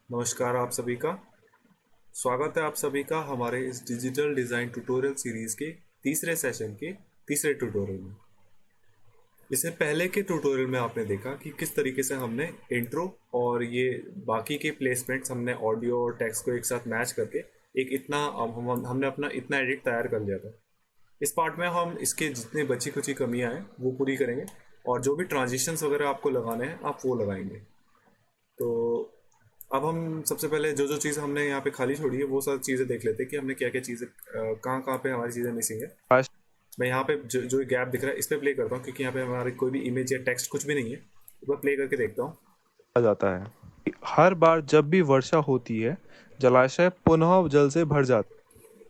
नमस्कार आप सभी का। स्वागत है आप सभी का हमारे इस डिजिटल डिज़ाइन ट्यूटोरियल सीरीज़ के तीसरे सेशन के तीसरे ट्यूटोरियल में। इससे पहले के ट्यूटोरियल में आपने देखा कि किस तरीके से हमने इंट्रो और ये बाकी के प्लेसमेंट्स हमने ऑडियो और टेक्स्ट को एक साथ मैच करके एक इतना हमने अपना इतना एडिट तैयार कर लिया था। इस पार्ट में हम इसके जितने बची कुची कमियां हैं वो पूरी करेंगे और जो भी ट्रांजिशंस वगैरह आपको लगाने हैं आप वो लगाएंगे। तो अब हम सबसे पहले जो जो चीज़ हमने यहाँ पे खाली छोड़ी है वो सब चीज़ें देख लेते हैं कि हमने क्या क्या चीज़ें कहाँ कहाँ पे हमारी चीज़ें मिसिंग है। आज मैं यहाँ पे जो गैप दिख रहा है इस पे प्ले करता हूँ क्योंकि यहाँ पे हमारी कोई भी इमेज या टेक्स्ट कुछ भी नहीं है। एक बार प्ले करके देखता हूँ। आ जाता है। हर बार जब भी वर्षा होती है, जलाशय पुनः जल से भर जाते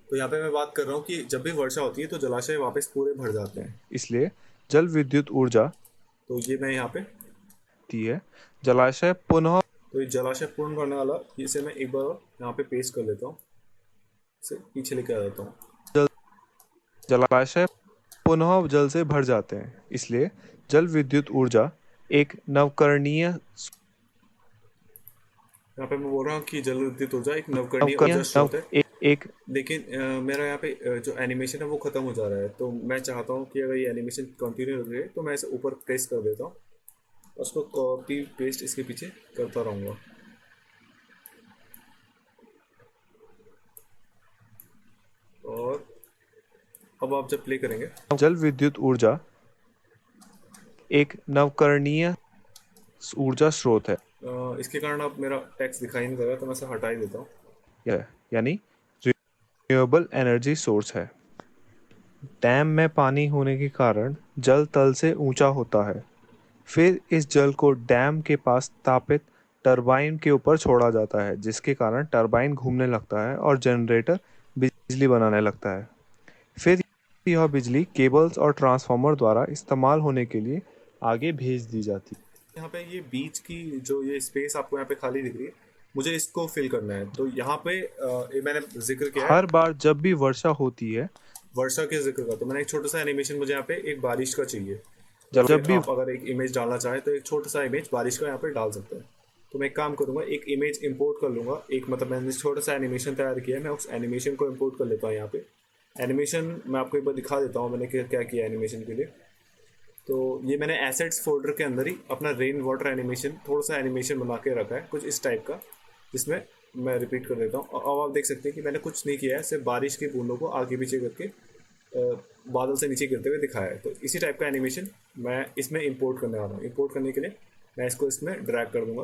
तो यहाँ पे मैं बात कर रहा हूँ कि जब भी वर्षा होती है तो जलाशय वापस पूरे भर जाते हैं। हैं। इसलिए जल विद्युत ऊर्जा तो ये मैं यहाँ पे होती है। जलाशय पुनः तो ये जलाशय पूर्ण भरने वाला इसे मैं एक बार और यहाँ पे पेस्ट कर लेता हूँ। इसे पीछे लेके आ जाता हूँ। जल जलाशय पुनः जल से भर जाते हैं। इसलिए जल विद्युत ऊर्जा एक नवकरणीय यहाँ पे मैं बोल रहा हूँ कि जल विद्युत ऊर्जा एक नवकरणीय नवकरणीय ऊर्जा नव स्रोत है। एक लेकिन मेरा यहाँ पे जो एनिमेशन है वो ख़त्म हो जा रहा है तो मैं चाहता हूँ कि अगर ये एनिमेशन कंटिन्यू रहे तो मैं इसे ऊपर प्रेस कर देता हूँ और उसको कॉपी पेस्ट इसके पीछे करता रहूँगा। और अब आप जब प्ले करेंगे जल विद्युत ऊर्जा एक नवकरणीय ऊर्जा स्रोत है। इसके कारण अब मेरा टेक्स्ट दिखाई नहीं दे रहा तो मैं इसे हटा ही देता हूँ। यानी रिन्यूएबल एनर्जी सोर्स है। डैम में पानी होने के कारण जल तल से ऊंचा होता है। फिर इस जल को डैम के पास स्थापित टरबाइन के ऊपर छोड़ा जाता है, जिसके कारण टरबाइन घूमने लगता है और जनरेटर बिजली बनाने लगता है। फिर यह बिजली केबल्स और ट्रांसफार्मर द्वारा इस्तेमाल होने के लिए आगे भेज दी जाती है। यहाँ पे ये बीच की जो ये स्पेस आपको यहाँ पे खाली दिख रही है मुझे इसको फिल करना है तो यहाँ पे ये मैंने जिक्र किया है हर बार जब भी वर्षा होती है, वर्षा के जिक्र का। तो मैंने एक छोटा सा एनिमेशन मुझे यहाँ पे एक बारिश का चाहिए या जब फिर भी आप अगर एक इमेज डालना चाहें तो एक छोटा सा इमेज बारिश का यहाँ पे डाल सकते हैं। तो मैं एक काम करूँगा एक इमेज इंपोर्ट कर लूँगा एक मतलब मैंने छोटा सा एनिमेशन तैयार किया है मैं उस एनिमेशन को इंपोर्ट कर लेता हूँ यहाँ पे। एनिमेशन मैं आपको एक बार दिखा देता हूँ मैंने क्या क्या किया एनिमेशन के लिए। तो ये मैंने एसेट्स फोल्डर के अंदर ही अपना रेन वाटर एनिमेशन थोड़ा सा एनिमेशन बना के रखा है कुछ इस टाइप का जिसमें मैं रिपीट कर देता हूँ। अब आप देख सकते हैं कि मैंने कुछ नहीं किया है सिर्फ बारिश की बूंदों को आगे पीछे करके बादल से नीचे गिरते हुए दिखाया है। तो इसी टाइप का एनिमेशन मैं इसमें इंपोर्ट करने वाला हूँ। इंपोर्ट करने के लिए मैं इसको इसमें ड्रैग कर दूंगा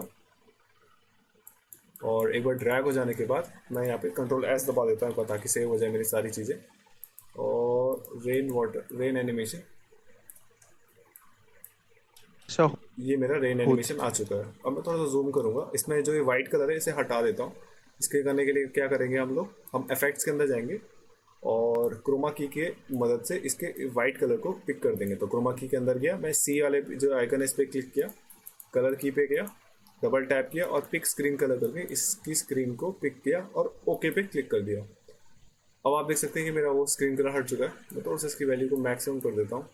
और एक बार ड्रैग हो जाने के बाद मैं यहाँ पे कंट्रोल एस दबा देता हूँ ताकि सेव हो जाए मेरी सारी चीज़ें। और रेन वाटर रेन एनिमेशन वर्षा ये मेरा रेन होती एनिमेशन आ चुका है। अब मैं थोड़ा सा जूम करूँगा इसमें जो ये वाइट कलर है इसे हटा देता हूँ। इसके करने के लिए क्या करेंगे हम लोग हम इफेक्ट्स के अंदर जाएंगे और क्रोमा की के मदद से इसके वाइट कलर को पिक कर देंगे। तो क्रोमा की के अंदर गया मैं सी वाले जो आइकन है इस पर क्लिक किया कलर की पे गया डबल टैप किया और पिक स्क्रीन कलर करके इसकी स्क्रीन को पिक किया और ओके पे क्लिक कर दिया। अब आप देख सकते हैं कि मेरा वो स्क्रीन कलर हट चुका है। मैं थोड़ा सा इसकी वैल्यू को मैक्सिमम कर देता हूँ।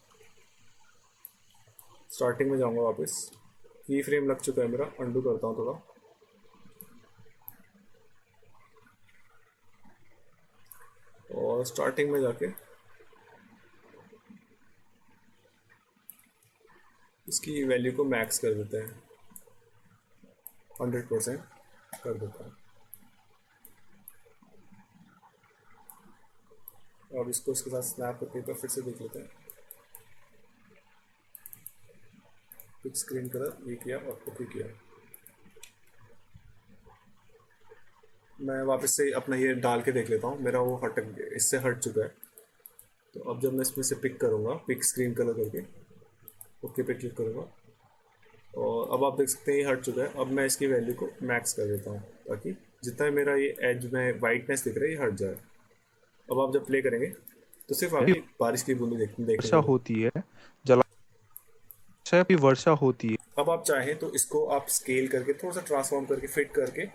स्टार्टिंग में जाऊँगा वापस की फ्रेम लग चुका है मेरा अंडू करता हूँ थोड़ा और स्टार्टिंग में जाके इसकी वैल्यू को मैक्स कर देते हैं 100% कर देता हूँ। अब इसको इसके साथ स्नैप करके एक बार फिर से देख लेते हैं। पिक स्क्रीन कलर ये किया और ओके किया। मैं वापस से अपना ये डाल के देख लेता हूँ मेरा वो हट इससे हट चुका है। तो अब जब मैं इसमें से पिक करूँगा पिक स्क्रीन कलर करके ओके पे क्लिक करूँगा और अब आप देख सकते हैं ये हट चुका है। अब मैं इसकी वैल्यू को मैक्स कर देता हूँ ताकि जितना मेरा ये एज में वाइटनेस दिख रहा है ये हट जाए। अब आप जब प्ले करेंगे तो सिर्फ आपकी बारिश की बूंदी देखने को मिले। होती है। जलाशय की वर्षा होती है। अब आप चाहें तो इसको आप स्केल करके थोड़ा सा ट्रांसफॉर्म करके फिट करके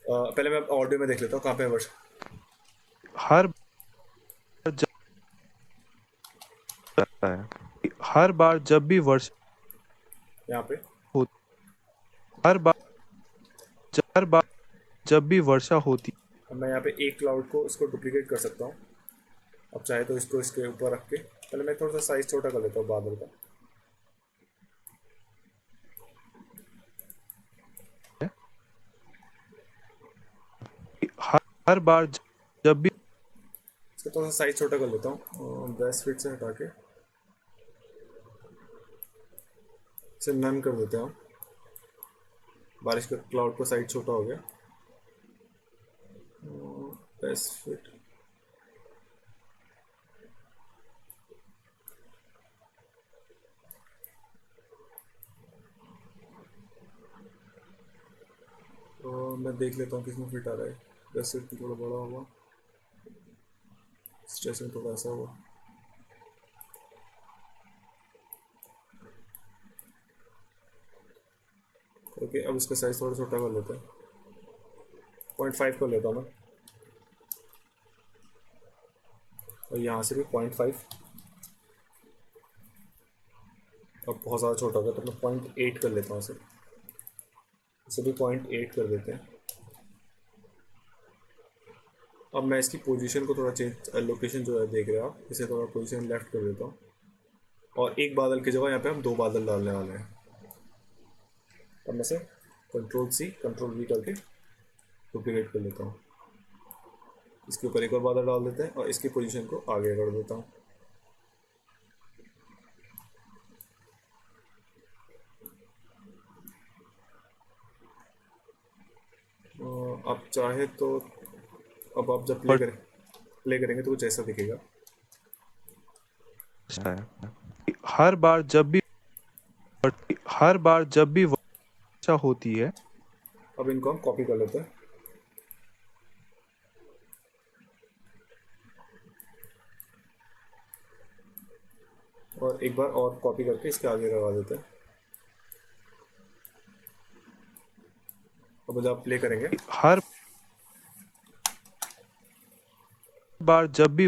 पहले मैं ऑडियो में देख लेता हूँ कहाँ पे वर्ष हर बार जब जाता है हर बार जब भी वर्षा यहाँ पे हो हर बार हर बार जब भी वर्षा होती अब मैं यहाँ पे एक क्लाउड को इसको डुप्लीकेट कर सकता हूँ। अब चाहे तो इसको इसके ऊपर रख के पहले मैं थोड़ा सा साइज छोटा कर लेता हूँ बादल का। है, हर बार जब भी इसका थोड़ा सा साइज छोटा कर लेता हूँ, बेस्ट फिट से हटा के इसे नन कर देते हैं हम। बारिश का क्लाउड का साइज छोटा हो गया। बेस्ट फिट तो मैं देख लेता हूँ किसमें फिट आ रहा है। बेस्ट फिट थोड़ा बड़ा होगा, स्टेशन थोड़ा ऐसा होगा। ओके, अब इसका साइज थोड़ा छोटा कर लेते हैं, 0.5 कर लेता हूँ मैं। और यहाँ से भी 0.5। अब बहुत ज़्यादा छोटा होगा तो मैं 0.8 कर लेता हूँ इसे भी 0.8 कर देते हैं। अब मैं इसकी पोजीशन को थोड़ा चेंज, लोकेशन जो है देख रहे हैं आप, इसे थोड़ा पोजीशन लेफ्ट कर देता हूँ। और एक बादल की जगह यहाँ पे हम 2 बादल डालने वाले हैं। अब मैं से Ctrl+C Ctrl+V करके डुप्लीकेट कर लेता हूँ। इसके ऊपर एक और बादल डाल देते हैं और इसकी पोजीशन को आगे कर देता हूँ। आप चाहे तो अब आप जब प्ले करेंगे तो कुछ ऐसा दिखेगा। है, हर बार जब भी हर बार जब भी वर्षा होती है अब इनको हम कॉपी कर लेते हैं। और एक बार और कॉपी करके इसके आगे लगा देते हैं। अब जब आप प्ले करेंगे हर बार जब भी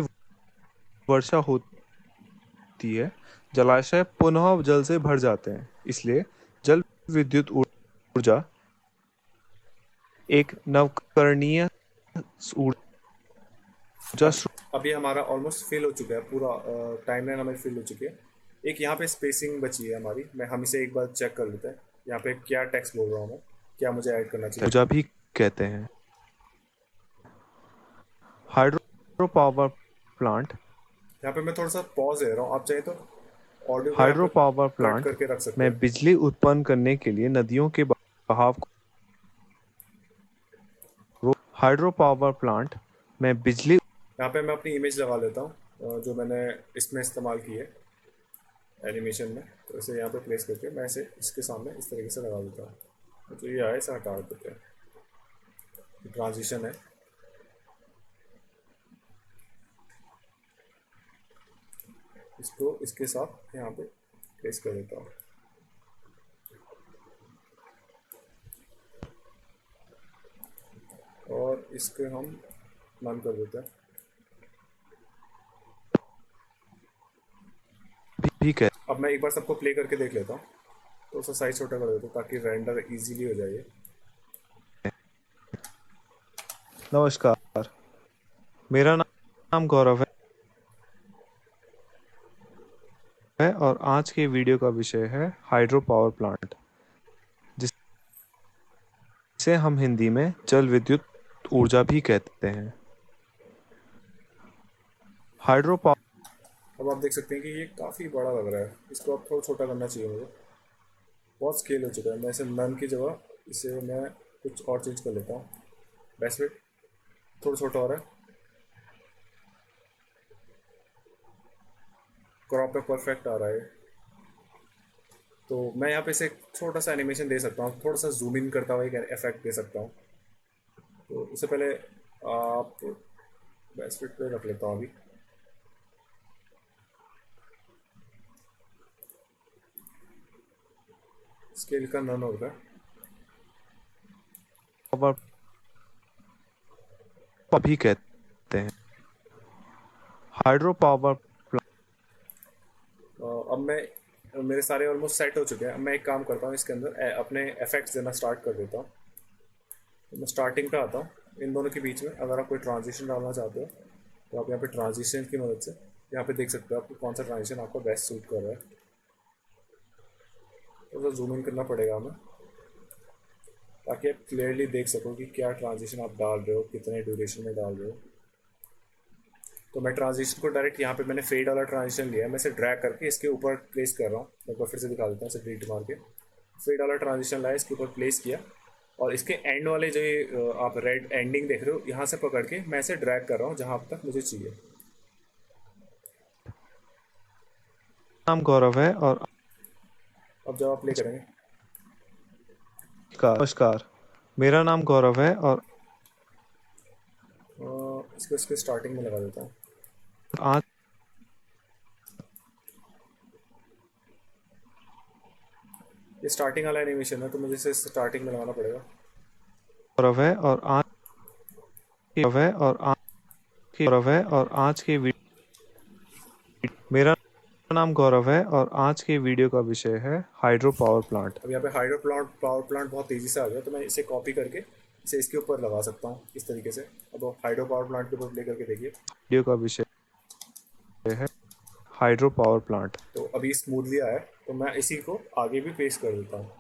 वर्षा होती है जलाशय पुनः जल से भर जाते हैं, इसलिए जल विद्युत ऊर्जा एक नवकरणीय ऊर्जा अब ये हमारा ऑलमोस्ट फिल हो चुका है, पूरा टाइमलाइन हमारी फिल हो चुकी है। एक यहाँ पे स्पेसिंग बची है हमारी, मैं हम इसे एक बार चेक कर लेते हैं। यहाँ पे क्या टेक्स्ट बोल रहा हूँ मैं, क्या मुझे ऐड करना चाहिए। ऊर्जा भी कहते हैं। हाइड्रो पावर प्लांट यहाँ पे मैं थोड़ा सा पॉज दे रहा हूँ, आप चाहे तो ऑडियो को यहाँ हाइड्रो पे पावर कट प्लांट करके रख सकते में हैं। बिजली उत्पन्न करने के लिए नदियों के बहाव को हाइड्रो पावर प्लांट में बिजली यहाँ पे मैं अपनी इमेज लगा लेता हूँ, जो मैंने इसमें इस्तेमाल की है एनिमेशन में। तो इसे यहाँ पे प्लेस करके मैं इसे इसके सामने इस तरीके से लगा देता हूँ। तो ये आए इसे हटा देते हैं। ट्रांजिशन है, इसको इसके साथ यहाँ पे प्लेस कर देता हूँ। और इसके हम नन कर देते हैं। भी कह अब मैं एक बार सबको प्ले करके देख लेता हूँ, तो उसका साइज छोटा कर देता हूँ ताकि रेंडर इजीली हो जाए। नमस्कार, मेरा नाम गौरव है और आज के वीडियो का विषय है हाइड्रो पावर प्लांट, जिसे हम हिंदी में जल विद्युत ऊर्जा भी कहते हैं। हाइड्रो पावर अब आप देख सकते हैं कि ये काफ़ी बड़ा लग रहा है, इसको अब थोड़ा छोटा करना चाहिए मुझे। बहुत स्केल हो चुका है। मैं इसे नन की जगह इसे मैं कुछ और चीज़ कर लेता हूँ। बेस्ट फिट थोड़ा छोटा हो रहा है, क्रॉप पे परफेक्ट आ रहा है। तो मैं यहाँ पे इसे एक छोटा सा एनिमेशन दे सकता हूँ, थोड़ा सा जूम इन करता हुआ एक इफेक्ट दे सकता हूँ। तो उससे पहले आप बेस्ट फिट पे रख लेता हूँ अभी। स्केल का नन होगा। भी कहते हैं। हाइड्रो पावर अब मैं मेरे सारे ऑलमोस्ट सेट हो चुके हैं। अब मैं एक काम करता हूँ, इसके अंदर अपने इफेक्ट्स देना स्टार्ट कर देता हूँ। तो मैं स्टार्टिंग पे आता हूँ। इन दोनों के बीच में अगर आप कोई ट्रांजिशन डालना चाहते हो तो आप यहाँ पे ट्रांजिशन की मदद से यहाँ पे देख सकते हो आपको कौन सा ट्रांजिशन आपको बेस्ट सूट कर रहा है। तो जूम इन करना पड़ेगा हमें ताकि आप क्लियरली देख सको कि क्या ट्रांजिशन आप डाल रहे हो, कितने ड्यूरेशन में डाल रहे हो। तो मैं ट्रांजिशन को डायरेक्ट यहाँ पे मैंने फेड वाला ट्रांजिशन लिया है, मैं इसे ड्रैग करके इसके ऊपर प्लेस कर रहा हूँ। मैं एक बार फिर से दिखा देता हूँ, इसे डिलीट मार के फेड वाला ट्रांजिशन लाया, इसके ऊपर प्लेस किया और इसके एंड वाले जो ये आप रेड एंडिंग देख रहे हो यहाँ से पकड़ के मैं इसे ड्रैग कर रहा हूँ जहाँ तक मुझे चाहिए। नाम गौरव है और अब जब आप प्ले करेंगे, नमस्कार, मेरा नाम गौरव है और इसको इसके स्टार्टिंग में लगा देता हूँ। आज ये स्टार्टिंग वाला एनिमेशन है तो मुझे इसे स्टार्टिंग में लगाना पड़ेगा। गौरव है और आज गौरव है और आज गौरव है और आज के मेरा नाम गौरव है और आज के वीडियो का विषय है हाइड्रो पावर प्लांट। अब यहाँ पे हाइड्रो प्लांट पावर प्लांट बहुत तेज़ी से आ गया तो मैं इसे कॉपी करके इसे इसके ऊपर लगा सकता हूँ इस तरीके से। अब हाइड्रो पावर प्लांट के ऊपर प्ले करके देखिए, वीडियो का विषय है हाइड्रो पावर प्लांट। तो अभी स्मूथली आया है। तो मैं इसी को आगे भी पेस्ट कर देता हूँ।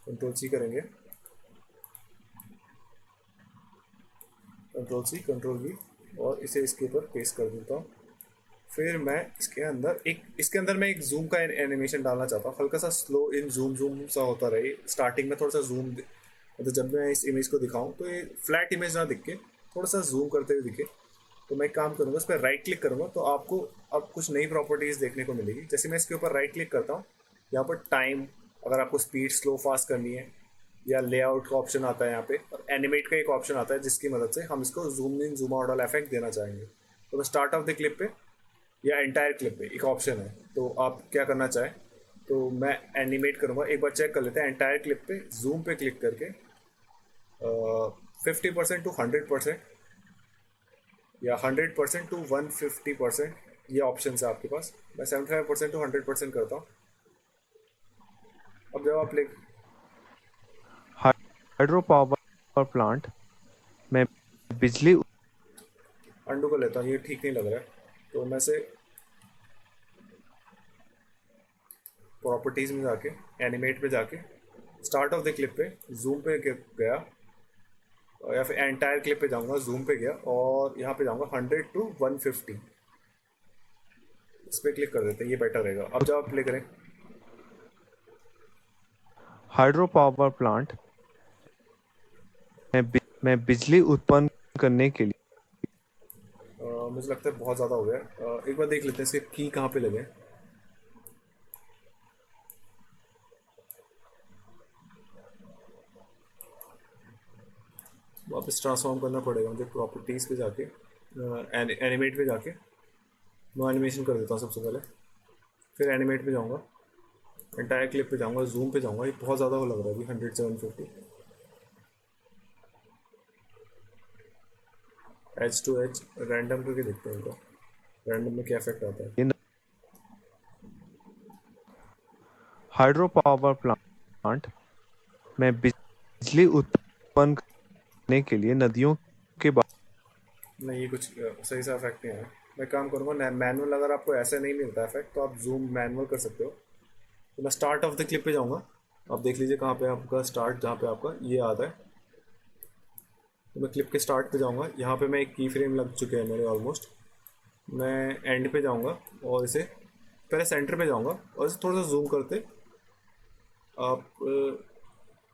कंट्रोल सी करेंगे, कंट्रोल सी कंट्रोल वी, और इसे इसके ऊपर पेस्ट कर देता हूँ। फिर मैं इसके अंदर मैं एक जूम का एनिमेशन डालना चाहता हूँ, हल्का सा स्लो इन जूम जूम सा होता रहे स्टार्टिंग में, थोड़ा सा जूम, मतलब जब मैं इस इमेज को दिखाऊं तो ये फ्लैट इमेज ना दिख के थोड़ा सा जूम करते हुए दिखे। तो मैं एक काम करूँगा, इस पर राइट क्लिक करूँगा तो आपको अब कुछ नई प्रॉपर्टीज़ देखने को मिलेगी। जैसे मैं इसके ऊपर राइट क्लिक करता हूँ, यहाँ पर टाइम, अगर आपको स्पीड स्लो फास्ट करनी है, या लेआउट का ऑप्शन आता है यहाँ पे, और एनिमेट का एक ऑप्शन आता है जिसकी मदद से हम इसको जूम इन जूम आउट वाला इफेक्ट देना चाहेंगे। तो मैं स्टार्ट ऑफ द क्लिप पे या एंटायर क्लिप पे एक ऑप्शन है, तो आप क्या करना चाहें। तो मैं एनिमेट करूँगा, एक बार चेक कर लेते हैं। एंटायर क्लिप पे जूम पे क्लिक करके 50% टू 100% या 100% टू 150%, ये ऑप्शन है आपके पास। मैं 75% टू 100% करता हूँ। अब जब आप प्ले, हाइड्रो पावर प्लांट में बिजली अंडू कर लेता हूँ, ये ठीक नहीं लग रहा है। तो मैं से प्रॉपर्टीज़ में जाके एनिमेट पे जाके स्टार्ट ऑफ द क्लिप पे जूम पे गया, या फिर एंटायर क्लिप पे जाऊंगा, जूम पे गया और यहाँ पे जाऊंगा 100 टू 150, इस पर क्लिक कर देते हैं, ये बेटर रहेगा। अब जब आप प्ले करें, हाइड्रो पावर प्लांट में बिजली उत्पन्न करने के लिए मुझे लगता है बहुत ज़्यादा हो गया। एक बार देख लेते हैं इसके की कहाँ पे लगे। वापस ट्रांसफॉर्म करना पड़ेगा मुझे, प्रॉपर्टीज़ पे जाके एनिमेट पे जाके नो एनिमेशन कर देता हूँ सबसे पहले। फिर एनिमेट पे जाऊँगा, एंटायर क्लिप पे जाऊँगा, जूम पे जाऊँगा। ये बहुत ज़्यादा हो लग रहा है अभी, 100 से 150। एच टू एच रैंडम करके देखते हैं इनका, रैंडम में क्या इफेक्ट आता है। हाइड्रो पावर प्लांट में बिजली उत्पन्न करने के लिए नदियों के नहीं, ये कुछ सही सा इफेक्ट नहीं आया। मैं काम करूँगा मैनुअल, अगर आपको ऐसा नहीं मिलता इफेक्ट तो आप जूम मैनुअल कर सकते हो। तो मैं स्टार्ट ऑफ द क्लिप पे जाऊँगा, आप देख लीजिए कहाँ पे आपका स्टार्ट, जहाँ पे आपका ये आता है। तो मैं क्लिप के स्टार्ट पे जाऊँगा, यहाँ पे मैं एक की फ्रेम लग चुके हैं मेरे ऑलमोस्ट। मैं एंड पे जाऊँगा और इसे पहले सेंटर पे जाऊँगा और इसे थोड़ा सा जूम करते आप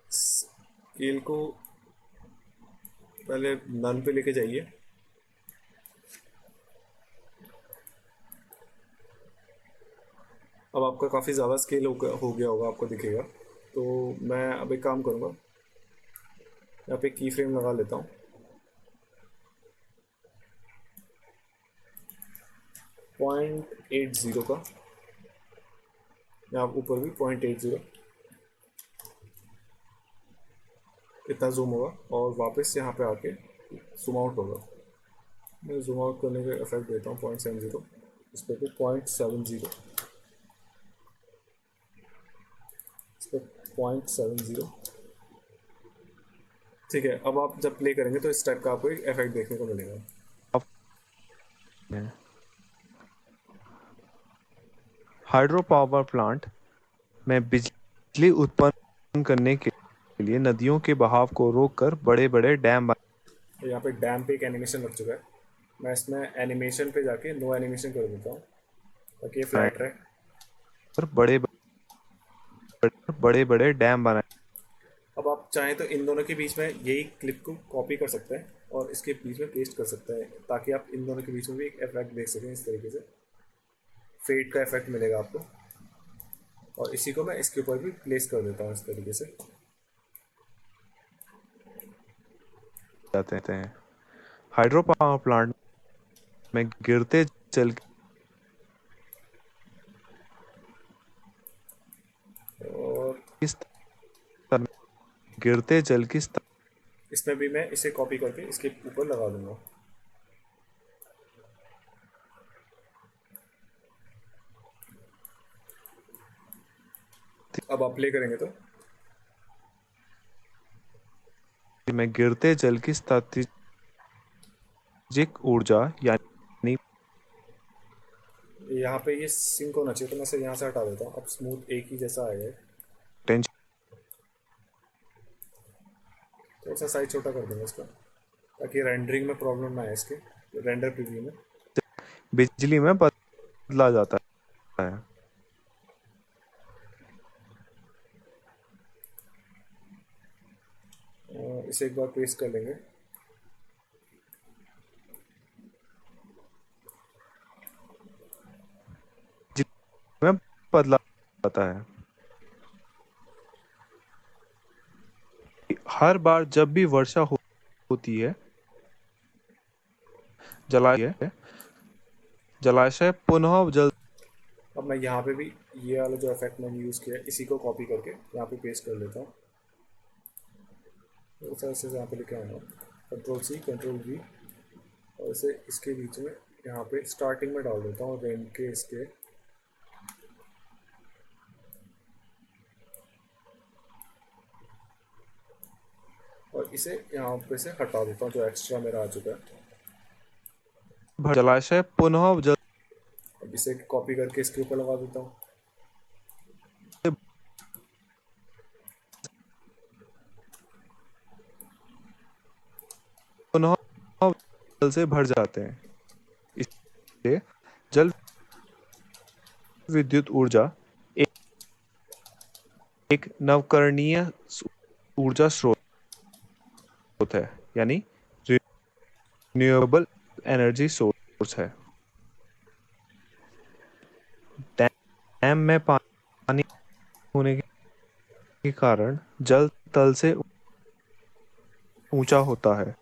स्केल को पहले नन पे लेके जाइए। अब आपका काफ़ी ज़्यादा स्केल हो गया होगा, आपको दिखेगा। तो मैं अब एक काम करूँगा, यहाँ पे की फ्रेम लगा लेता हूँ, 0.80 का, यहाँ ऊपर भी 0.80, इतना जूम होगा और वापस यहाँ पे आके जूम आउट होगा। मैं जूम आउट करने का इफेक्ट देता हूँ 0.70, इस पर 0.70, इस पर 0.70, ठीक है, अब आप जब प्ले करेंगे तो इस टाइप का आपको एक इफेक्ट देखने को मिलेगा। हाइड्रो पावर प्लांट में बिजली उत्पन्न करने के लिए नदियों के बहाव को रोककर बड़े बड़े डैम तो यहाँ पे डैम पे एक एनिमेशन लग चुका है। मैं इसमें एनिमेशन पे जाके नो एनिमेशन कर देता हूँ ताकि ये बनाए फ्लैट रहे। और बड़े बड़े डैम बनाए। अब आप चाहें तो इन दोनों के बीच में यही क्लिप को कॉपी कर सकते हैं और इसके बीच में पेस्ट कर सकते हैं ताकि आप इन दोनों के बीच में भी एक इफेक्ट देख सकें। इस तरीके से फेड का इफेक्ट मिलेगा आपको, और इसी को मैं इसके ऊपर भी प्लेस कर देता हूँ इस तरीके से। जाते हैं। हाइड्रो पावर प्लांट में गिरते जल और की स्तर में गिरते जल की स्तर इसमें भी मैं इसे कॉपी करके इसके ऊपर लगा दूंगा। अब आप प्ले करेंगे तो में गिरते जल की स्थैतिक ऊर्जा यानी यहाँ पे ये सिंक होना चाहिए, तो मैं इसे यहाँ से हटा देता हूँ। अब स्मूथ एक ही जैसा आएगा। टेंशन थोड़ा सा साइज छोटा कर दूंगा इसका ताकि रेंडरिंग में प्रॉब्लम ना आए इसके, रेंडर प्रीव्यू में। बिजली में बदला जाता है। इसे एक बार पेस्ट कर लेंगे। बिजली में बदला जाता है। हर बार जब भी वर्षा होती है जलाशय जलाशय पुनः जल अब मैं यहाँ पे भी ये वाला जो इफेक्ट मैंने यूज़ किया है इसी को कॉपी करके यहाँ पे पेस्ट कर लेता हूँ। तो ऐसे यहाँ पे लेके आऊँगा, कंट्रोल C कंट्रोल V, और इसे इसके बीच में यहाँ पे स्टार्टिंग में डाल देता हूँ रेन के इसके। और इसे यहाँ पे से हटा देता हूँ जो एक्स्ट्रा मेरा आ चुका है। जलाशय पुनः जल अब इसे कॉपी करके इसके ऊपर लगा देता हूँ। पुनः जल से भर जाते हैं। इसलिए जल विद्युत ऊर्जा एक, एक नवकरणीय ऊर्जा स्रोत है, यानी रिन्यूएबल एनर्जी सोर्स है। डैम में पानी होने के कारण जल तल से ऊंचा होता है।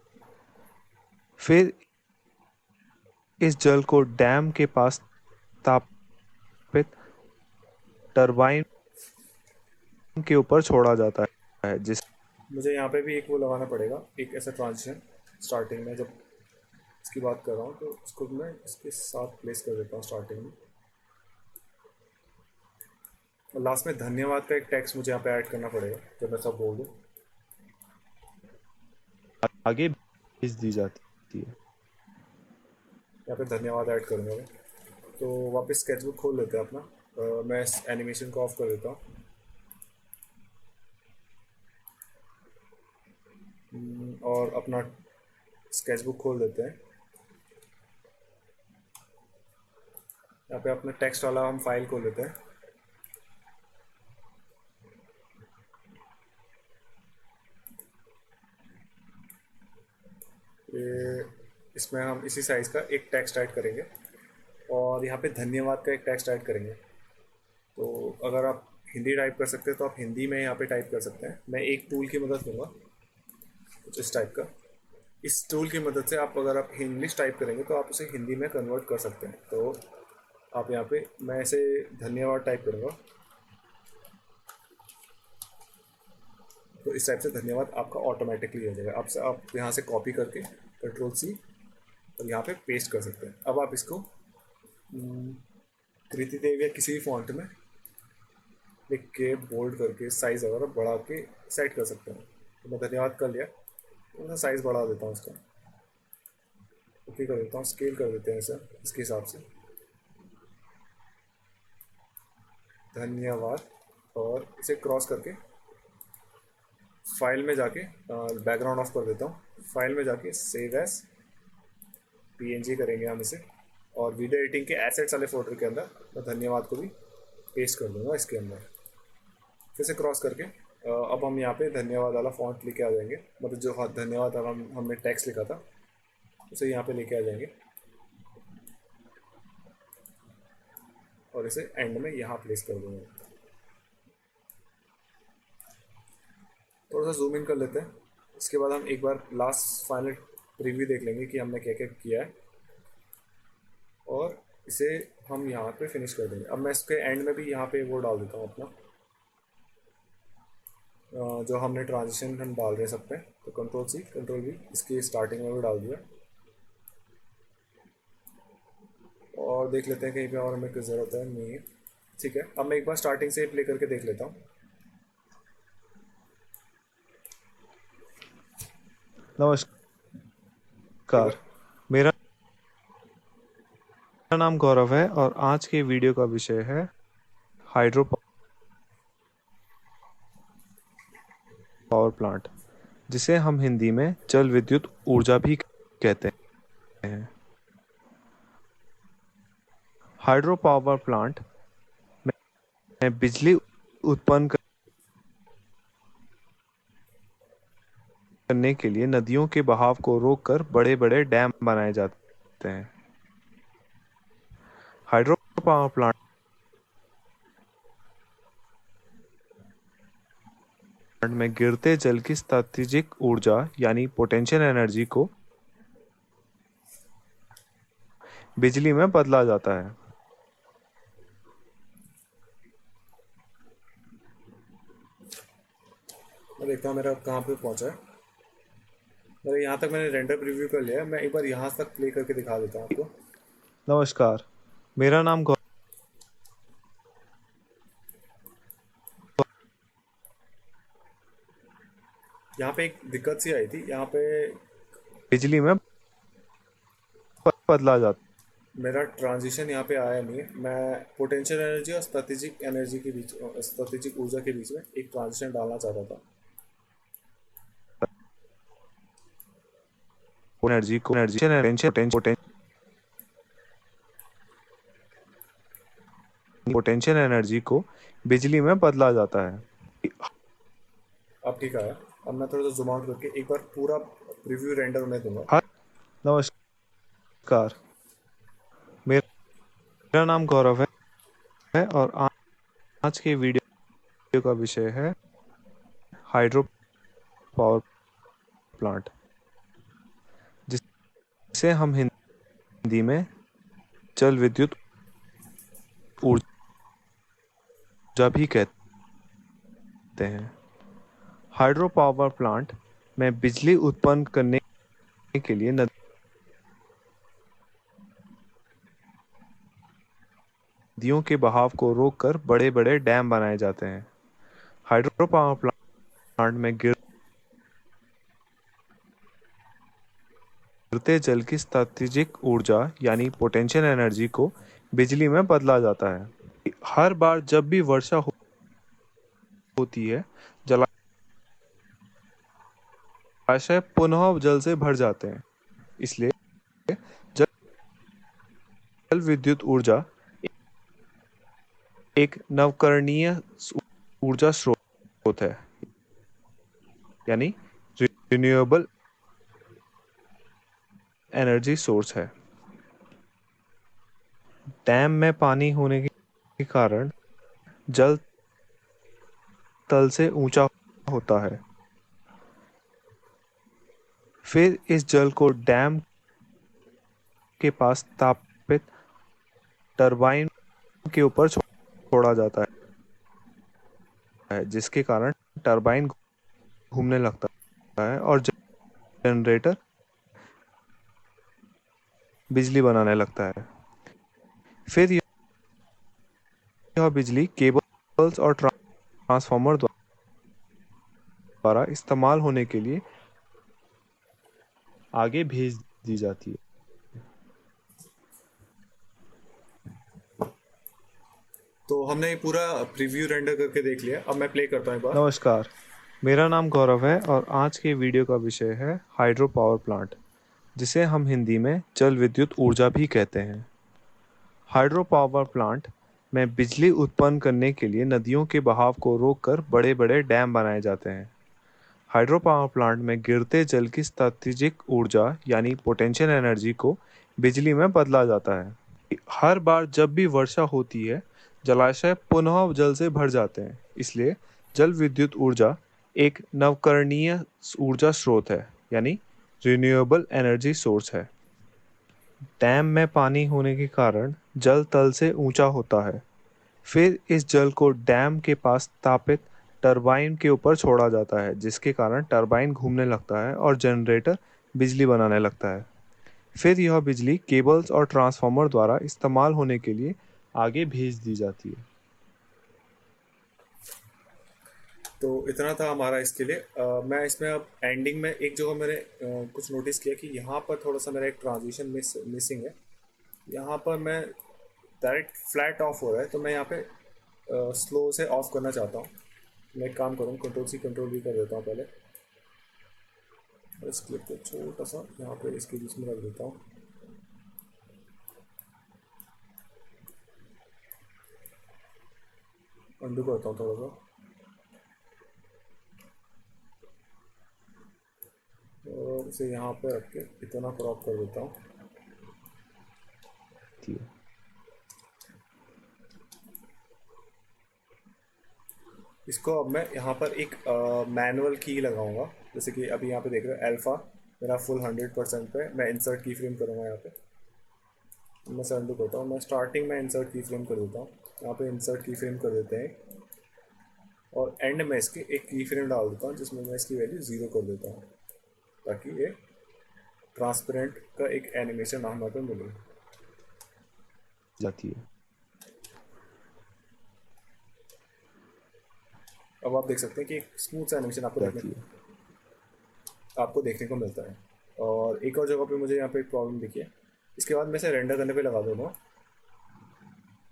फिर इस जल को डैम के पास स्थापित टरबाइन के ऊपर छोड़ा जाता है, जिस मुझे यहाँ पे भी एक वो लगाना पड़ेगा, एक ऐसा ट्रांजिशन स्टार्टिंग में। जब इसकी बात कर रहा हूँ तो इसको मैं इसके साथ प्लेस कर देता हूँ स्टार्टिंग में। और लास्ट में धन्यवाद का एक टेक्स्ट मुझे यहाँ पे ऐड करना पड़ेगा जब मैं सब बोल दूँ। आगे भेज दी जाती है। यहाँ पे धन्यवाद ऐड करूँगा मैं। तो वापस स्केचबुक खोल लेते हैं अपना। मैं इस एनिमेशन को ऑफ कर देता हूँ। और अपना स्केचबुक खोल देते हैं। यहाँ पे अपना टेक्स्ट वाला हम फाइल खोल लेते हैं। ये इसमें हम इसी साइज़ का एक टेक्स्ट ऐड करेंगे और यहाँ पे धन्यवाद का एक टेक्स्ट ऐड करेंगे। तो अगर आप हिंदी टाइप कर सकते हैं तो आप हिंदी में यहाँ पे टाइप कर सकते हैं। मैं एक टूल की मदद लूँगा कुछ इस टाइप का। इस टूल की मदद से आप अगर आप इंग्लिश टाइप करेंगे तो आप उसे हिंदी में कन्वर्ट कर सकते हैं। तो आप यहाँ पे मैं ऐसे धन्यवाद टाइप करूँगा तो इस टाइप से धन्यवाद आपका ऑटोमेटिकली हो जाएगा। आप यहाँ से कॉपी करके कंट्रोल C और यहाँ पे पेस्ट कर सकते हैं। अब आप इसको कृति देव या किसी भी फॉन्ट में लिख के बोल्ड करके साइज वगैरह बढ़ा के सेट कर सकते हैं। तो मैं धन्यवाद कर लिया। थोड़ा सा साइज बढ़ा देता हूँ उसका, ओके कर देता हूँ, स्केल कर देते हैं इसे इसके हिसाब से। धन्यवाद। और इसे क्रॉस करके फाइल में जाके बैकग्राउंड ऑफ कर देता हूँ, फाइल में जाके सेव एज पीएनजी करेंगे हम इसे, और वीडियो एडिटिंग के एसेट्स वाले फोल्डर के अंदर मैं धन्यवाद को भी पेस्ट कर दूंगा इसके अंदर। फिर से क्रॉस करके अब हम यहाँ पे धन्यवाद वाला फॉन्ट लेके आ जाएंगे, मतलब जो धन्यवाद वाला हमने टेक्स्ट लिखा था उसे यहाँ पे लेके आ जाएंगे, और इसे एंड में यहाँ प्लेस कर देंगे। थोड़ा सा जूम इन कर लेते हैं। इसके बाद हम एक बार लास्ट फाइनल प्रीव्यू देख लेंगे कि हमने क्या क्या किया है, और इसे हम यहाँ पे फिनिश कर देंगे। अब मैं इसके एंड में भी यहाँ पे वो डाल देता हूँ अपना जो हमने ट्रांजिशन हम डाल रहे हैं सब पे, तो कंट्रोल सी कंट्रोल वी इसकी स्टार्टिंग में भी डाल दिया। और देख लेते हैं कहीं पे और हमें कुछ ज़रूरत है नहीं है। ठीक है, अब मैं एक बार स्टार्टिंग से प्ले करके देख लेता हूँ। एक नमस्कार, बार मेरा नाम गौरव है और आज के वीडियो का विषय है हाइड्रो पावर प्लांट, जिसे हम हिंदी में जल विद्युत ऊर्जा भी कहते हैं। हाइड्रो पावर प्लांट में बिजली उत्पन्न करने के लिए नदियों के बहाव को रोककर बड़े बड़े डैम बनाए जाते हैं। हाइड्रो पावर प्लांट में गिरते जल की स्थैतिक ऊर्जा यानी पोटेंशियल एनर्जी को बिजली में बदला जाता है। मैं देखता हूँ मेरा कहाँ पे पहुँचा है। मेरे यहाँ तक मैंने रेंडर प्रीव्यू कर लिया है, मैं एक बार यहाँ तक प्ले करके दिखा देता हूँ आपको। नमस्कार, मेरा नाम यहाँ पे एक दिक्कत सी आई थी, यहाँ पे बिजली में बदला जाता मेरा ट्रांजिशन यहाँ पे आया नहीं है। मैं पोटेंशियल एनर्जी और स्थैतिक एनर्जी के बीच, स्थैतिक ऊर्जा के बीच में एक ट्रांजिशन डालना चाहता था। एनर्जी पोटेंशियल एनर्जी को बिजली में बदला जाता है। अब ठीक आया। अब मैं थोड़ा सा जूम आउट करके एक बार पूरा प्रीव्यू रेंडर होने दूंगा। हर नमस्कार, मेरा नाम गौरव है और आज के वीडियो का विषय है हाइड्रो पावर प्लांट, जिसे हम हिंदी में जल विद्युत ऊर्जा भी कहते हैं। हाइड्रो पावर प्लांट में बिजली उत्पन्न करने के लिए नदियों के बहाव को रोककर बड़े बड़े डैम बनाए जाते हैं। हाइड्रो पावर प्लांट में गिरते जल की स्थैतिक ऊर्जा यानी पोटेंशियल एनर्जी को बिजली में बदला जाता है। हर बार जब भी वर्षा होती है, जलाशय पुनः जल से भर जाते हैं। इसलिए जल विद्युत ऊर्जा एक नवकरणीय ऊर्जा स्रोत है, यानी रिन्यूएबल एनर्जी सोर्स है। डैम में पानी होने के कारण जल तल से ऊंचा होता है। फिर इस जल को डैम के पास स्थापित टरबाइन के ऊपर छोड़ा जाता है, जिसके कारण टरबाइन घूमने लगता है और जनरेटर बिजली बनाने लगता है। फिर यह बिजली केबल्स और ट्रांसफार्मर द्वारा इस्तेमाल होने के लिए आगे भेज दी जाती है। तो हमने ये पूरा प्रीव्यू रेंडर करके देख लिया। अब मैं प्ले करता हूँ एक बार। नमस्कार, मेरा नाम गौरव है और आज के वीडियो का विषय है हाइड्रो पावर प्लांट, जिसे हम हिंदी में जल विद्युत ऊर्जा भी कहते हैं। हाइड्रो पावर प्लांट में बिजली उत्पन्न करने के लिए नदियों के बहाव को रोककर बड़े बड़े डैम बनाए जाते हैं। हाइड्रो पावर प्लांट में गिरते जल की स्थितिज ऊर्जा यानी पोटेंशियल एनर्जी को बिजली में बदला जाता है। हर बार जब भी वर्षा होती है, जलाशय पुनः जल से भर जाते हैं। इसलिए जल विद्युत ऊर्जा एक नवकरणीय ऊर्जा स्रोत है, यानी रिन्यूएबल एनर्जी सोर्स है। डैम में पानी होने के कारण जल तल से ऊंचा होता है। फिर इस जल को डैम के पास स्थापित टरबाइन के ऊपर छोड़ा जाता है, जिसके कारण टरबाइन घूमने लगता है और जनरेटर बिजली बनाने लगता है। फिर यह बिजली केबल्स और ट्रांसफार्मर द्वारा इस्तेमाल होने के लिए आगे भेज दी जाती है। तो इतना था हमारा इसके लिए। मैं इसमें अब एंडिंग में एक जगह मैंने कुछ नोटिस किया कि यहाँ पर थोड़ा सा मेरा एक ट्रांजिशन मिसिंग है। यहाँ पर मैं डायरेक्ट फ्लैट ऑफ हो रहा है, तो मैं यहाँ पे स्लो से ऑफ करना चाहता हूँ। मैं एक काम करूँ, कंट्रोल सी कंट्रोल भी कर देता हूँ पहले। इस क्लिप को छोटा सा यहाँ पे इसके बीच में रख देता हूँ। अंडू करता हूँ थोड़ा सा, और इसे यहाँ पे रख के इतना क्रॉप कर देता हूँ। इसको अब मैं यहाँ पर एक मैनुअल की लगाऊंगा। जैसे कि अभी यहाँ पे देख रहे हो अल्फ़ा मेरा फुल 100% पे। मैं इंसर्ट की फ्रेम करूँगा यहाँ पे। मैं सर्ट करता हूँ, मैं स्टार्टिंग में इंसर्ट की फ्रेम कर देता हूँ। यहाँ पे इंसर्ट की फ्रेम कर देते हैं, और एंड में इसके एक की फ्रेम डाल देता हूँ जिसमें मैं इसकी वैल्यू 0 कर देता हूँ, ताकि ये ट्रांसपेरेंट का एक एनिमेशन हमारे को मिले जाती है। अब आप देख सकते हैं कि एक स्मूथ सा एनिमेशन आपको देखने को मिलता है। और एक और जगह पे मुझे यहाँ पे एक प्रॉब्लम दिखी है। इसके बाद मैं इसे रेंडर करने पे लगा दूंगा।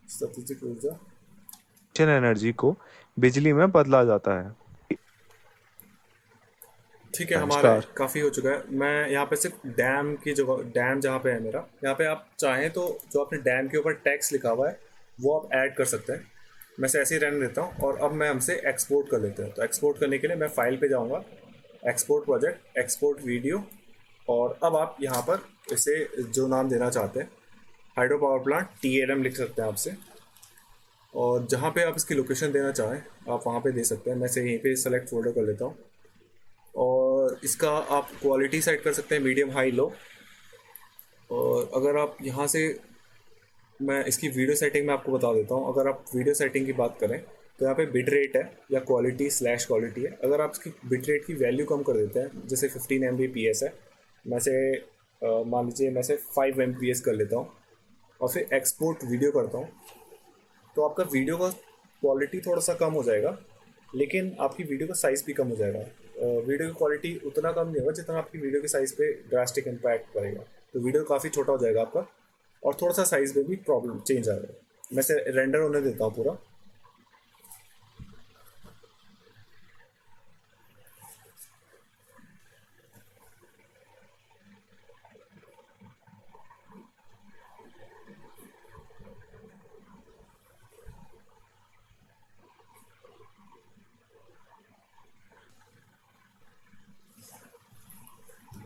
स्थितिज ऊर्जा एनर्जी को बिजली में बदला जाता है। ठीक है, हमारा काफ़ी हो चुका है। मैं यहाँ पे सिर्फ डैम की जगह, डैम जहाँ पे है मेरा, यहाँ पे आप चाहें तो जो आपने डैम के ऊपर टैक्स लिखा हुआ है वो आप ऐड कर सकते हैं। मैं इसे ऐसे ही रहने देता हूँ, और अब मैं हमसे एक्सपोर्ट कर लेते हैं। तो एक्सपोर्ट करने के लिए मैं फाइल पे जाऊँगा, एक्सपोर्ट प्रोजेक्ट, एक्सपोर्ट वीडियो, और अब आप यहाँ पर इसे जो नाम देना चाहते हैं, हाइड्रो पावर प्लांट TLM लिख सकते हैं आपसे। और जहाँ पे आप इसकी लोकेशन देना चाहें आप वहाँ पे दे सकते हैं। मैं इसे यहीं पे सेलेक्ट फोल्डर कर लेता हूँ, और इसका आप क्वालिटी सेट कर सकते हैं मीडियम, हाई, लो। और अगर आप यहाँ से, मैं इसकी वीडियो सेटिंग में आपको बता देता हूँ। अगर आप वीडियो सेटिंग की बात करें तो यहाँ पे बिट रेट है या क्वालिटी/क्वालिटी है। अगर आप इसकी बिट रेट की वैल्यू कम कर देते हैं, जैसे 15 Mbps है, मैं से मान लीजिए मैं से 5 Mbps कर लेता हूँ, और फिर एक्सपोर्ट वीडियो करता हूँ, तो आपका वीडियो का क्वालिटी थोड़ा सा कम हो जाएगा, लेकिन आपकी वीडियो का साइज़ भी कम हो जाएगा। वीडियो की क्वालिटी उतना कम नहीं होगा जितना आपकी वीडियो के साइज़ पे ड्रास्टिक इम्पैक्ट करेगा। तो वीडियो काफ़ी छोटा हो जाएगा आपका, और थोड़ा सा साइज़ में भी प्रॉब्लम चेंज आएगा। मैं से रेंडर होने देता हूँ पूरा।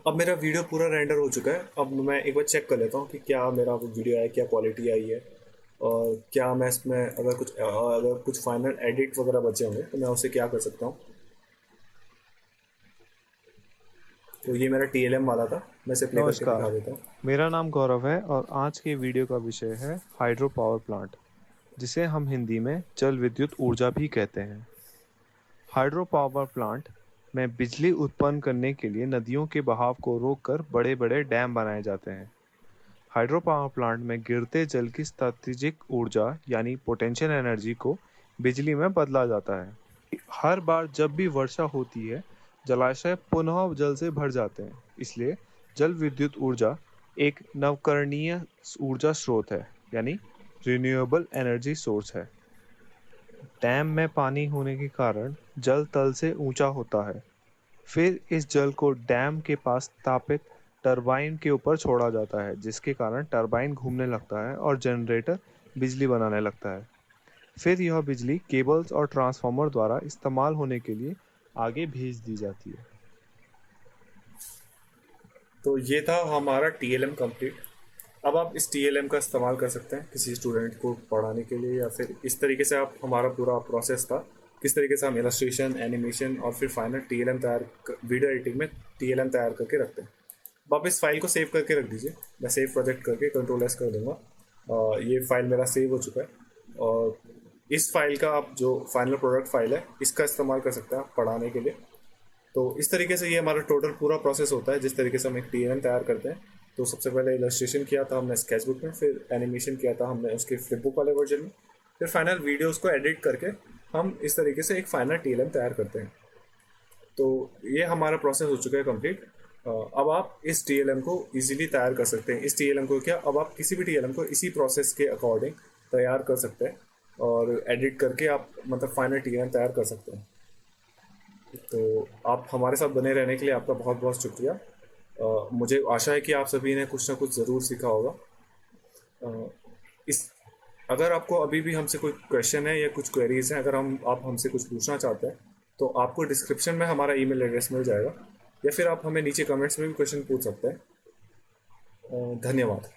अब मेरा वीडियो पूरा रेंडर हो चुका है। अब मैं एक बार चेक कर लेता हूँ कि क्या मेरा वीडियो आया, क्या क्वालिटी आई है, और क्या मैं इसमें अगर कुछ फाइनल एडिट वगैरह बचे होंगे तो मैं उसे क्या कर सकता हूँ। तो ये मेरा TLM वाला था, मैं इसे प्ले करके दिखा देता हूँ। मेरा नाम गौरव है और आज के वीडियो का विषय है हाइड्रो पावर प्लांट, जिसे हम हिंदी में जल विद्युत ऊर्जा भी कहते हैं। हाइड्रो पावर प्लांट में बिजली उत्पन्न करने के लिए नदियों के बहाव को रोककर बड़े बड़े डैम बनाए जाते हैं। हाइड्रो पावर प्लांट में गिरते जल की स्थितिज ऊर्जा यानी पोटेंशियल एनर्जी को बिजली में बदला जाता है। हर बार जब भी वर्षा होती है, जलाशय पुनः जल से भर जाते हैं। इसलिए जल विद्युत ऊर्जा एक नवकरणीय ऊर्जा स्रोत है, यानी रिन्यूएबल एनर्जी सोर्स है। डैम में पानी होने के कारण जल तल से ऊंचा होता है। फिर इस जल को डैम के पास स्थापित टरबाइन के ऊपर छोड़ा जाता है, जिसके कारण टरबाइन घूमने लगता है और जनरेटर बिजली बनाने लगता है। फिर यह बिजली केबल्स और ट्रांसफार्मर द्वारा इस्तेमाल होने के लिए आगे भेज दी जाती है। तो ये था हमारा TLM कंप्लीट। अब आप इस TLM का इस्तेमाल कर सकते हैं किसी स्टूडेंट को पढ़ाने के लिए, या फिर इस तरीके से आप हमारा पूरा प्रोसेस था किस तरीके से हम इलस्ट्रेशन, एनिमेशन और फिर फाइनल TLM तैयार वीडियो एडिटिंग में TLM तैयार करके रखते हैं। अब आप इस फाइल को सेव करके रख दीजिए। मैं सेव प्रोजेक्ट करके Ctrl+S कर दूंगा। ये फाइल मेरा सेव हो चुका है, और इस फाइल का आप जो फाइनल प्रोडक्ट फाइल है इसका इस्तेमाल कर सकते हैं आप पढ़ाने के लिए। तो इस तरीके से ये हमारा टोटल पूरा प्रोसेस होता है जिस तरीके से हम एक TLM तैयार करते हैं। तो सबसे पहले इलस्ट्रेशन किया था हमने स्केचबुक में, फिर एनिमेशन किया था हमने उसके फ्लिपबुक वाले वर्जन में, फिर फाइनल वीडियोस को एडिट करके हम इस तरीके से एक फाइनल TLM तैयार करते हैं। तो ये हमारा प्रोसेस हो चुका है कंप्लीट। अब आप इस TLM को इजीली तैयार कर सकते हैं। इस TLM को क्या, अब आप किसी भी TLM को इसी प्रोसेस के अकॉर्डिंग तैयार कर सकते हैं और एडिट करके आप मतलब फाइनल TLM तैयार कर सकते हैं। तो आप हमारे साथ बने रहने के लिए आपका बहुत बहुत शुक्रिया। मुझे आशा है कि आप सभी ने कुछ ना कुछ ज़रूर सीखा होगा। इस अगर आपको अभी भी हमसे कोई क्वेश्चन है या कुछ क्वेरीज हैं, अगर आप हमसे कुछ पूछना चाहते हैं तो आपको डिस्क्रिप्शन में हमारा ईमेल एड्रेस मिल जाएगा, या फिर आप हमें नीचे कमेंट्स में भी क्वेश्चन पूछ सकते हैं। धन्यवाद।